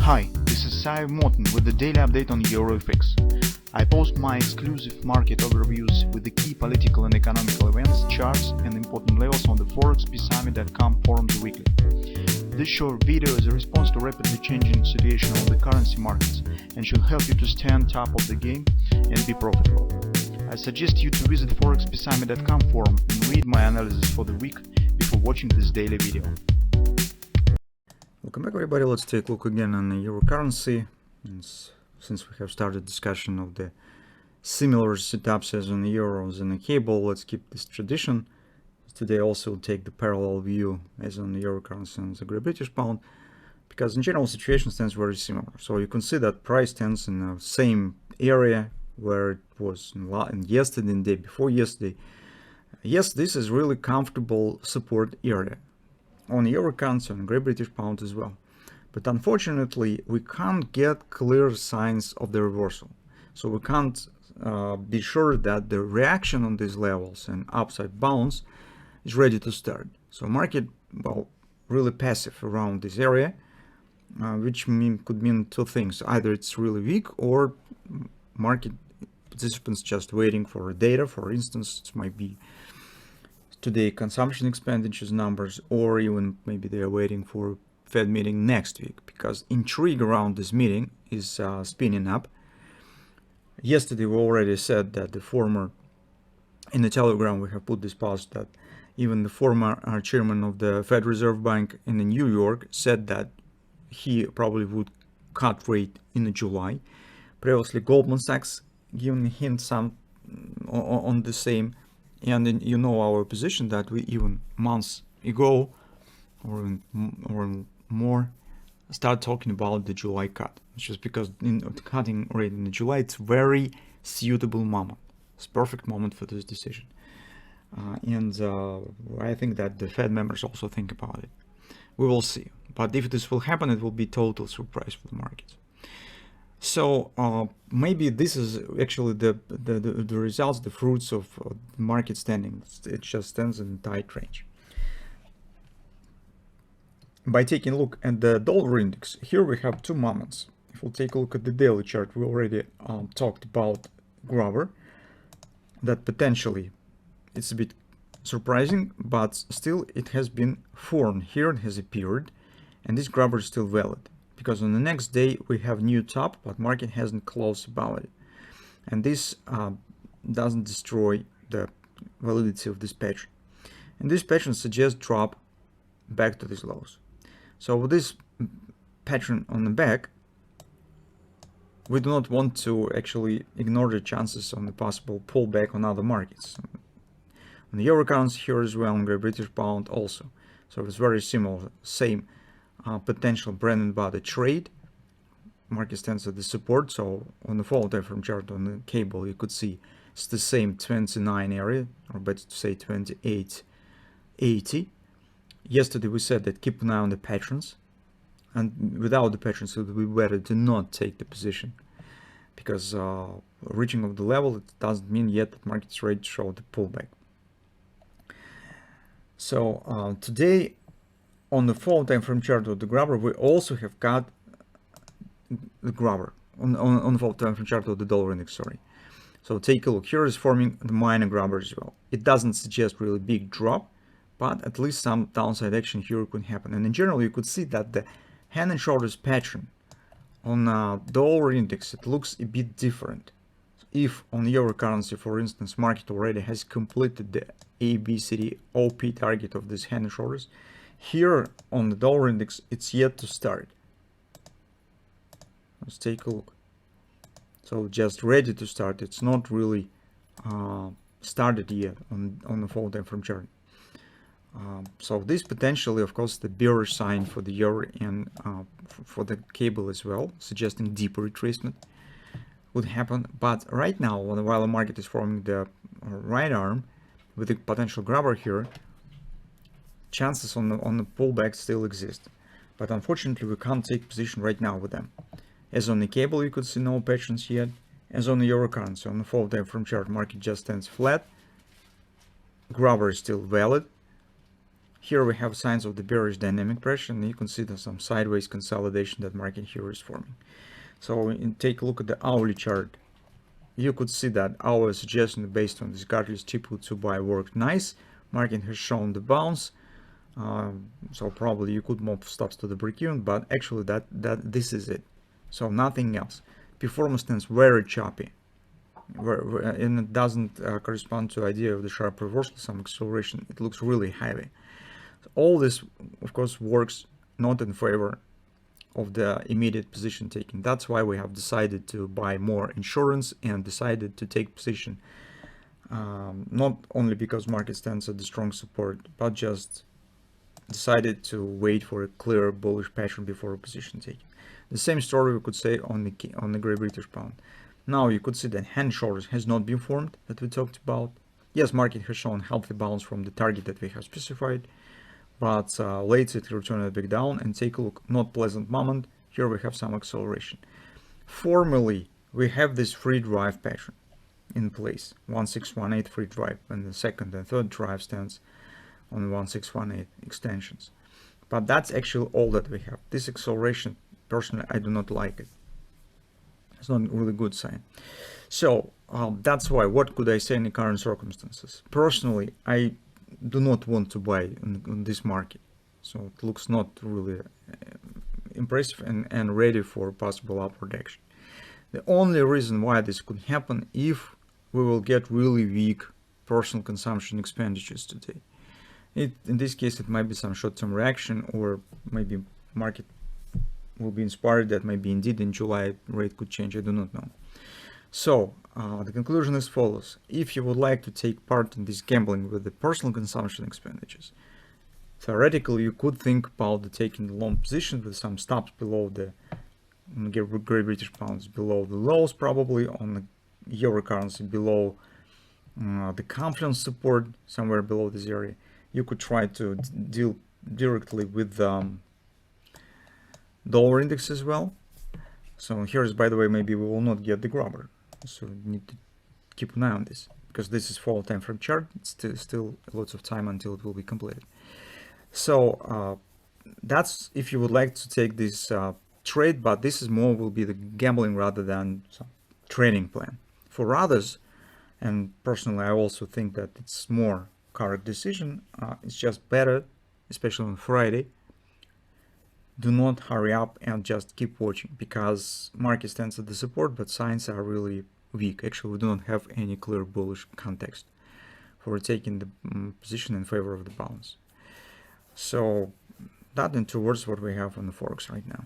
Hi, this is Sive Morten with the daily update on EUR+. I post my exclusive market overviews with the key political and economical events, charts and important levels on the ForexPeaceArmy.com forums weekly. This short video is a response to rapidly changing situation on the currency markets and should help you to stay on top of the game and be profitable. I suggest you to visit ForexPeaceArmy.com forum and read my analysis for the week before watching this daily video. Welcome back, everybody. Let's take a look again on the euro currency. And since we have started discussion of the similar setups as on the euros and the cable, let's keep this tradition. Today also we'll take the parallel view as on the euro currency and the Great British pound, because in general situation stands very similar. So you can see that price stands in the same area where it was in yesterday and the day before yesterday. Yes, this is really comfortable support area on the euro currency and Great British pound as well. But unfortunately, we can't get clear signs of the reversal. So we can't be sure that the reaction on these levels and upside bounce is ready to start. So market, well, really passive around this area, which could mean two things. Either it's really weak or market participants just waiting for data. For instance, it might be today consumption expenditures numbers, or even maybe they are waiting for Fed meeting next week, because intrigue around this meeting is spinning up. Yesterday we already said that in the Telegram we have put this post that even the former chairman of the Fed Reserve Bank in New York said that he probably would cut rate in July. Previously Goldman Sachs given hints on the same. And you know our position that we even months ago or more start talking about the July cut, just because in the cutting rate in July, it's very suitable moment. It's perfect moment for this decision. I think that the Fed members also think about it. We will see. But if this will happen, it will be total surprise for the markets. So maybe this is actually the results, the fruits of market standing. It just stands in a tight range. By taking a look at the dollar index, here we have two moments. If we'll take a look at the daily chart, we already talked about grabber. That potentially it's a bit surprising, but still it has been formed. Here it has appeared, and this grabber is still valid. Because on the next day we have new top, but market hasn't closed above it, and this doesn't destroy the validity of this pattern. And this pattern suggests drop back to these lows. So with this pattern on the back, we do not want to actually ignore the chances on the possible pullback on other markets. On the euro currency here as well, on Great British pound also. So it's very similar, same potential bread and butter trade. Market stands at the support. So on the fall time frame chart on the cable, you could see it's the same 29 area, or better to say 28.80. Yesterday we said that keep an eye on the patterns, and without the patterns it would be better to not take the position, because reaching of the level, it doesn't mean yet that market is ready to show the pullback. So today, on the fall time frame chart of the grabber, we also have got the grabber on the fall time frame chart of the dollar index, sorry. So take a look. Here is forming the minor grabber as well. It doesn't suggest really big drop, but at least some downside action here could happen. And in general, you could see that the hand and shoulders pattern on dollar index, it looks a bit different. If on the euro currency, for instance, market already has completed the ABCD OP target of this hand and shoulders, here on the dollar index, it's yet to start. Let's take a look. So just ready to start. It's not really started yet on the fall time frame chart. So this potentially, of course, the bearish sign for the euro and for the cable as well, suggesting deeper retracement would happen. But right now, while the market is forming the right arm with the potential grabber here, chances on the pullback still exist, but unfortunately we can't take position right now with them. As on the cable, you could see no patterns yet. As on the euro currency, on the fall time frame chart, market just stands flat. Grabber is still valid. Here we have signs of the bearish dynamic pressure, and you can see there's some sideways consolidation that market here is forming. So take a look at the hourly chart. You could see that our suggestion based on this Gartley's T2 buy worked nice. Market has shown the bounce. So probably you could move stops to the break-even, but actually this is it. So nothing else. Performance stands very choppy, and it doesn't correspond to the idea of the sharp reversal, some acceleration. It looks really heavy. So all this, of course, works not in favor of the immediate position taking. That's why we have decided to buy more insurance and decided to take position, not only because market stands at the strong support, but just decided to wait for a clear bullish pattern before a position taking. The same story we could say on the Great British pound. Now you could see that hand shoulders has not been formed that we talked about. Yes, market has shown healthy bounce from the target that we have specified, but later it returned back down, and take a look, not pleasant moment. Here we have some acceleration. Formally, we have this free drive pattern in place, 1618 free drive, and the second and third drive stands on 1618 extensions. But that's actually all that we have. This acceleration, personally, I do not like it. It's not a really good sign. So that's why, what could I say in the current circumstances? Personally, I do not want to buy in this market. So it looks not really impressive and ready for possible upward action. The only reason why this could happen if we will get really weak personal consumption expenditures today. In this case, it might be some short-term reaction, or maybe market will be inspired that maybe indeed in July rate could change. I do not know. So the conclusion is follows. If you would like to take part in this gambling with the personal consumption expenditures, theoretically you could think about taking the long position with some stops below the Great British pounds, below the lows, probably on the euro currency, below the confidence support, somewhere below this area. You could try to deal directly with dollar index as well. So here's, by the way, maybe we will not get the grabber, so we need to keep an eye on this, because this is fall time frame chart. It's still lots of time until it will be completed. So that's if you would like to take this trade, but this is more will be the gambling rather than some trading plan. For others, and personally I also think that it's more correct decision, it's just better, especially on Friday, do not hurry up and just keep watching, because market stands at the support, but signs are really weak. Actually, we do not have any clear bullish context for taking the position in favor of the bounce. So that in two words what we have on the Forex right now.